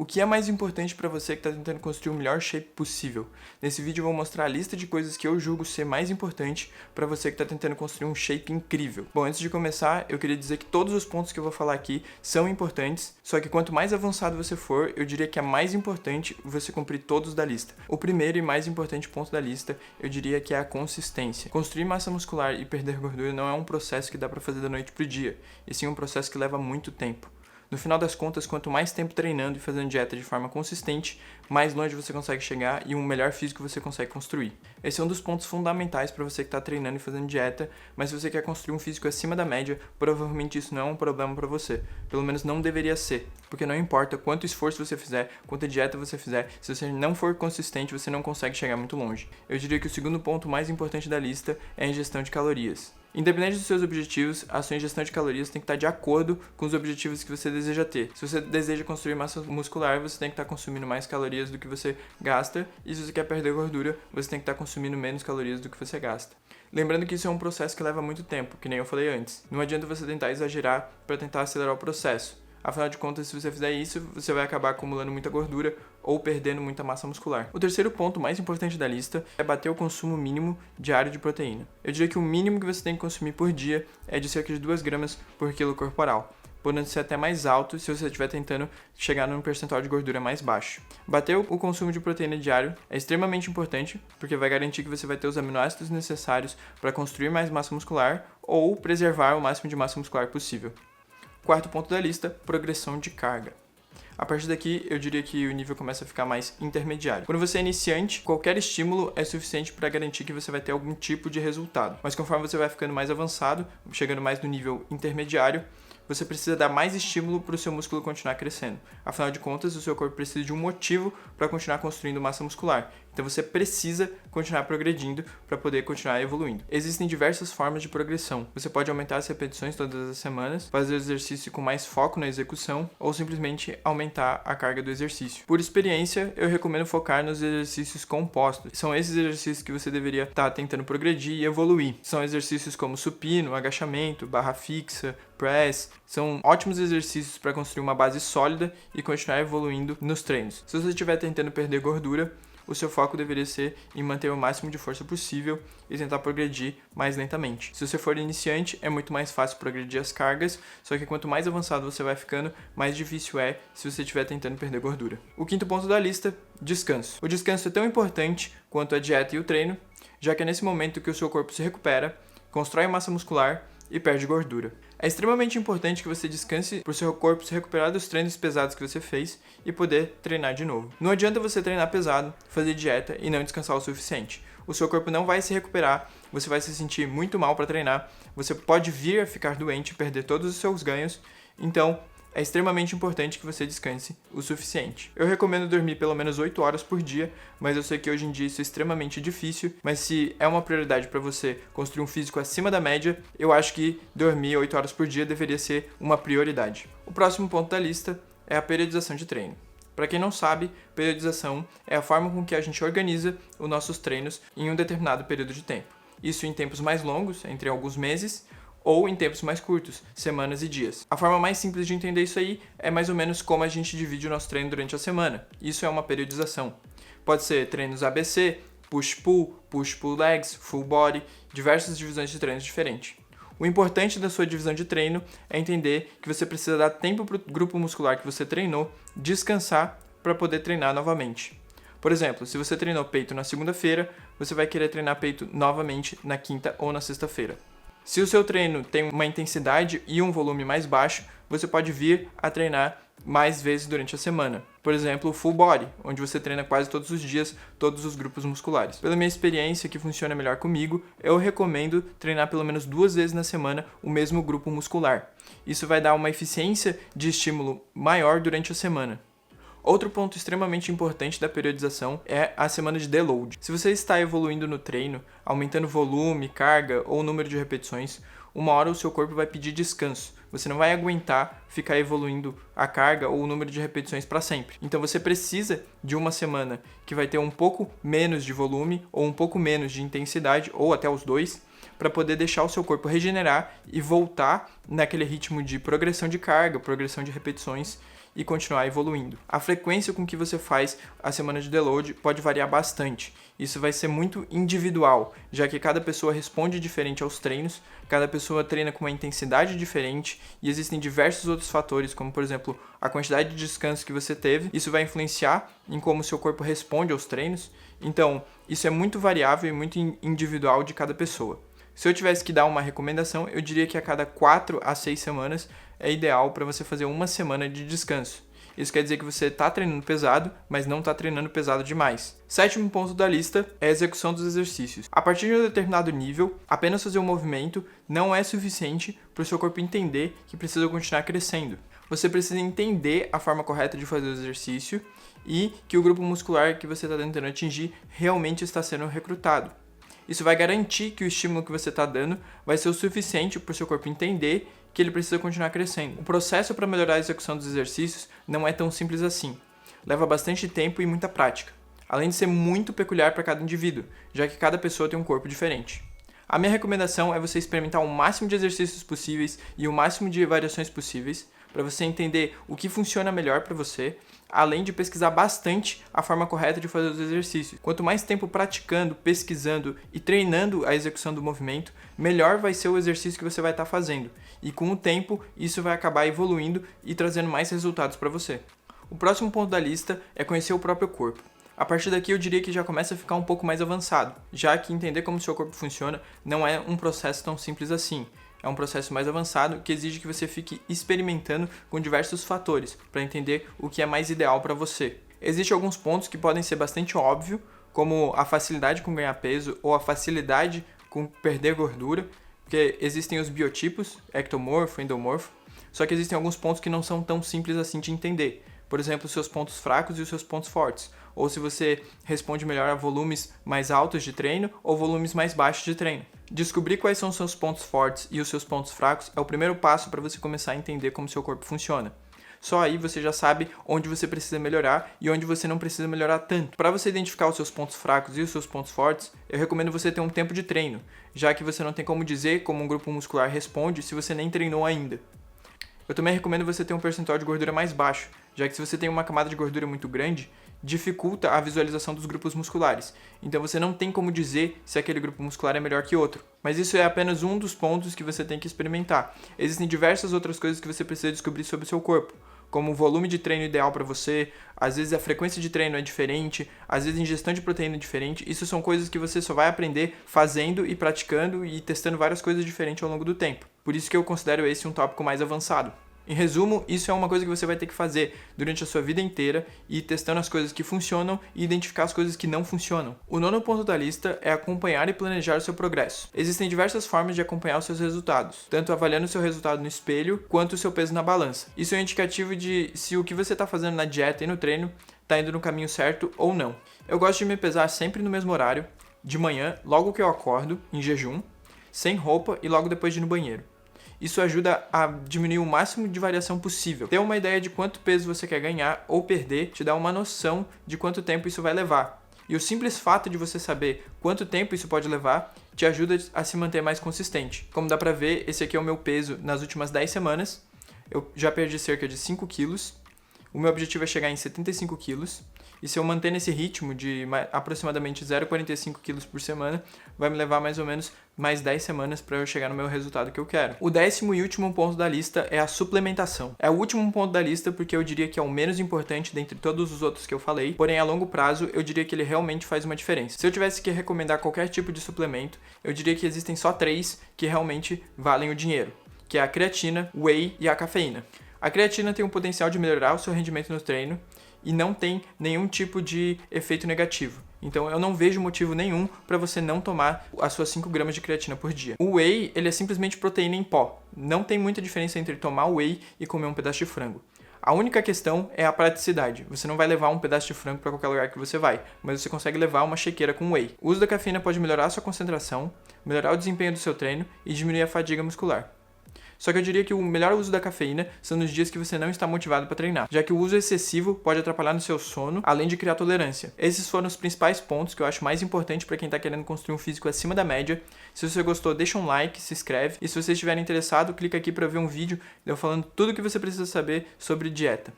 O que é mais importante para você que está tentando construir o melhor shape possível? Nesse vídeo eu vou mostrar a lista de coisas que eu julgo ser mais importante para você que está tentando construir um shape incrível. Bom, antes de começar, eu queria dizer que todos os pontos que eu vou falar aqui são importantes, só que quanto mais avançado você for, eu diria que é mais importante você cumprir todos da lista. O primeiro e mais importante ponto da lista, eu diria que é a consistência. Construir massa muscular e perder gordura não é um processo que dá para fazer da noite pro dia, e sim um processo que leva muito tempo. No final das contas, quanto mais tempo treinando e fazendo dieta de forma consistente, mais longe você consegue chegar e um melhor físico você consegue construir. Esse é um dos pontos fundamentais para você que está treinando e fazendo dieta, mas se você quer construir um físico acima da média, provavelmente isso não é um problema para você. Pelo menos não deveria ser, porque não importa quanto esforço você fizer, quanta dieta você fizer, se você não for consistente, você não consegue chegar muito longe. Eu diria que o segundo ponto mais importante da lista é a ingestão de calorias. Independente dos seus objetivos, a sua ingestão de calorias tem que estar de acordo com os objetivos que você deseja ter. Se você deseja construir massa muscular, você tem que estar consumindo mais calorias do que você gasta, e se você quer perder gordura, você tem que estar consumindo menos calorias do que você gasta. Lembrando que isso é um processo que leva muito tempo, que nem eu falei antes. Não adianta você tentar exagerar para tentar acelerar o processo. Afinal de contas, se você fizer isso, você vai acabar acumulando muita gordura ou perdendo muita massa muscular. O terceiro ponto mais importante da lista é bater o consumo mínimo diário de proteína. Eu diria que o mínimo que você tem que consumir por dia é de cerca de 2 gramas por quilo corporal, podendo ser até mais alto se você estiver tentando chegar num percentual de gordura mais baixo. Bater o consumo de proteína diário é extremamente importante, porque vai garantir que você vai ter os aminoácidos necessários para construir mais massa muscular ou preservar o máximo de massa muscular possível. Quarto ponto da lista, progressão de carga. A partir daqui, eu diria que o nível começa a ficar mais intermediário. Quando você é iniciante, qualquer estímulo é suficiente para garantir que você vai ter algum tipo de resultado. Mas conforme você vai ficando mais avançado, chegando mais no nível intermediário, você precisa dar mais estímulo para o seu músculo continuar crescendo. Afinal de contas, o seu corpo precisa de um motivo para continuar construindo massa muscular. Então você precisa continuar progredindo para poder continuar evoluindo. Existem diversas formas de progressão. Você pode aumentar as repetições todas as semanas, fazer o exercício com mais foco na execução ou simplesmente aumentar a carga do exercício. Por experiência, eu recomendo focar nos exercícios compostos. São esses exercícios que você deveria estar tentando progredir e evoluir. São exercícios como supino, agachamento, barra fixa, press. São ótimos exercícios para construir uma base sólida e continuar evoluindo nos treinos. Se você estiver tentando perder gordura, o seu foco deveria ser em manter o máximo de força possível e tentar progredir mais lentamente. Se você for iniciante, é muito mais fácil progredir as cargas, só que quanto mais avançado você vai ficando, mais difícil é se você estiver tentando perder gordura. O quinto ponto da lista, descanso. O descanso é tão importante quanto a dieta e o treino, já que é nesse momento que o seu corpo se recupera, constrói massa muscular e perde gordura. É extremamente importante que você descanse para o seu corpo se recuperar dos treinos pesados que você fez e poder treinar de novo. Não adianta você treinar pesado, fazer dieta e não descansar o suficiente. O seu corpo não vai se recuperar, você vai se sentir muito mal para treinar, você pode vir a ficar doente e perder todos os seus ganhos, então é extremamente importante que você descanse o suficiente. Eu recomendo dormir pelo menos 8 horas por dia, mas eu sei que hoje em dia isso é extremamente difícil, mas se é uma prioridade para você construir um físico acima da média, eu acho que dormir 8 horas por dia deveria ser uma prioridade. O próximo ponto da lista é a periodização de treino. Para quem não sabe, periodização é a forma com que a gente organiza os nossos treinos em um determinado período de tempo. Isso em tempos mais longos, entre alguns meses, ou em tempos mais curtos, semanas e dias. A forma mais simples de entender isso aí é mais ou menos como a gente divide o nosso treino durante a semana. Isso é uma periodização. Pode ser treinos ABC, push-pull legs, full body, diversas divisões de treinos diferentes. O importante da sua divisão de treino é entender que você precisa dar tempo para o grupo muscular que você treinou descansar para poder treinar novamente. Por exemplo, se você treinou peito na segunda-feira, você vai querer treinar peito novamente na quinta ou na sexta-feira. Se o seu treino tem uma intensidade e um volume mais baixo, você pode vir a treinar mais vezes durante a semana. Por exemplo, o full body, onde você treina quase todos os dias todos os grupos musculares. Pela minha experiência, que funciona melhor comigo, eu recomendo treinar pelo menos 2 vezes na semana o mesmo grupo muscular. Isso vai dar uma eficiência de estímulo maior durante a semana. Outro ponto extremamente importante da periodização é a semana de deload. Se você está evoluindo no treino, aumentando volume, carga ou número de repetições, uma hora o seu corpo vai pedir descanso. Você não vai aguentar ficar evoluindo a carga ou o número de repetições para sempre. Então você precisa de uma semana que vai ter um pouco menos de volume ou um pouco menos de intensidade, ou até os dois, para poder deixar o seu corpo regenerar e voltar naquele ritmo de progressão de carga, progressão de repetições e continuar evoluindo. A frequência com que você faz a semana de deload pode variar bastante. Isso vai ser muito individual, já que cada pessoa responde diferente aos treinos, cada pessoa treina com uma intensidade diferente e existem diversos outros fatores, como por exemplo, a quantidade de descanso que você teve. Isso vai influenciar em como o seu corpo responde aos treinos. Então, isso é muito variável e muito individual de cada pessoa. Se eu tivesse que dar uma recomendação, eu diria que a cada 4 a 6 semanas é ideal para você fazer uma semana de descanso. Isso quer dizer que você está treinando pesado, mas não está treinando pesado demais. 7º ponto da lista é a execução dos exercícios. A partir de um determinado nível, apenas fazer um movimento não é suficiente para o seu corpo entender que precisa continuar crescendo. Você precisa entender a forma correta de fazer o exercício e que o grupo muscular que você está tentando atingir realmente está sendo recrutado. Isso vai garantir que o estímulo que você está dando vai ser o suficiente para o seu corpo entender que ele precisa continuar crescendo. O processo para melhorar a execução dos exercícios não é tão simples assim. Leva bastante tempo e muita prática, além de ser muito peculiar para cada indivíduo, já que cada pessoa tem um corpo diferente. A minha recomendação é você experimentar o máximo de exercícios possíveis e o máximo de variações possíveis, para você entender o que funciona melhor para você, além de pesquisar bastante a forma correta de fazer os exercícios. Quanto mais tempo praticando, pesquisando e treinando a execução do movimento, melhor vai ser o exercício que você vai estar fazendo. E com o tempo, isso vai acabar evoluindo e trazendo mais resultados para você. O próximo ponto da lista é conhecer o próprio corpo. A partir daqui eu diria que já começa a ficar um pouco mais avançado, já que entender como o seu corpo funciona não é um processo tão simples assim. É um processo mais avançado que exige que você fique experimentando com diversos fatores para entender o que é mais ideal para você. Existem alguns pontos que podem ser bastante óbvios, como a facilidade com ganhar peso ou a facilidade com perder gordura, porque existem os biotipos, ectomorfo, endomorfo, só que existem alguns pontos que não são tão simples assim de entender. Por exemplo, os seus pontos fracos e os seus pontos fortes, ou se você responde melhor a volumes mais altos de treino ou volumes mais baixos de treino. Descobrir quais são os seus pontos fortes e os seus pontos fracos é o primeiro passo para você começar a entender como seu corpo funciona. Só aí você já sabe onde você precisa melhorar e onde você não precisa melhorar tanto. Para você identificar os seus pontos fracos e os seus pontos fortes, eu recomendo você ter um tempo de treino, já que você não tem como dizer como um grupo muscular responde se você nem treinou ainda. Eu também recomendo você ter um percentual de gordura mais baixo, já que se você tem uma camada de gordura muito grande, dificulta a visualização dos grupos musculares. Então você não tem como dizer se aquele grupo muscular é melhor que outro. Mas isso é apenas um dos pontos que você tem que experimentar. Existem diversas outras coisas que você precisa descobrir sobre o seu corpo, como o volume de treino ideal para você, às vezes a frequência de treino é diferente, às vezes a ingestão de proteína é diferente. Isso são coisas que você só vai aprender fazendo e praticando e testando várias coisas diferentes ao longo do tempo. Por isso que eu considero esse um tópico mais avançado. Em resumo, isso é uma coisa que você vai ter que fazer durante a sua vida inteira e ir testando as coisas que funcionam e identificar as coisas que não funcionam. O 9º ponto da lista é acompanhar e planejar o seu progresso. Existem diversas formas de acompanhar os seus resultados, tanto avaliando o seu resultado no espelho quanto o seu peso na balança. Isso é um indicativo de se o que você está fazendo na dieta e no treino está indo no caminho certo ou não. Eu gosto de me pesar sempre no mesmo horário, de manhã, logo que eu acordo, em jejum, sem roupa e logo depois de ir no banheiro. Isso ajuda a diminuir o máximo de variação possível. Ter uma ideia de quanto peso você quer ganhar ou perder te dá uma noção de quanto tempo isso vai levar. E o simples fato de você saber quanto tempo isso pode levar te ajuda a se manter mais consistente. Como dá pra ver, esse aqui é o meu peso nas últimas 10 semanas. Eu já perdi cerca de 5 quilos. O meu objetivo é chegar em 75 quilos. E se eu manter nesse ritmo de aproximadamente 0,45 quilos por semana, vai me levar mais ou menos mais 10 semanas para eu chegar no meu resultado que eu quero. O 10º e último ponto da lista é a suplementação. É o último ponto da lista porque eu diria que é o menos importante dentre todos os outros que eu falei, porém a longo prazo eu diria que ele realmente faz uma diferença. Se eu tivesse que recomendar qualquer tipo de suplemento, eu diria que existem só 3 que realmente valem o dinheiro, que é a creatina, o whey e a cafeína. A creatina tem o potencial de melhorar o seu rendimento no treino e não tem nenhum tipo de efeito negativo. Então eu não vejo motivo nenhum para você não tomar as suas 5 gramas de creatina por dia. O whey, ele é simplesmente proteína em pó. Não tem muita diferença entre tomar whey e comer um pedaço de frango. A única questão é a praticidade. Você não vai levar um pedaço de frango para qualquer lugar que você vai, mas você consegue levar uma shakeira com whey. O uso da cafeína pode melhorar a sua concentração, melhorar o desempenho do seu treino e diminuir a fadiga muscular. Só que eu diria que o melhor uso da cafeína são nos dias que você não está motivado para treinar, já que o uso excessivo pode atrapalhar no seu sono, além de criar tolerância. Esses foram os principais pontos que eu acho mais importante para quem está querendo construir um físico acima da média. Se você gostou, deixa um like, se inscreve, e se você estiver interessado, clica aqui para ver um vídeo eu falando tudo o que você precisa saber sobre dieta.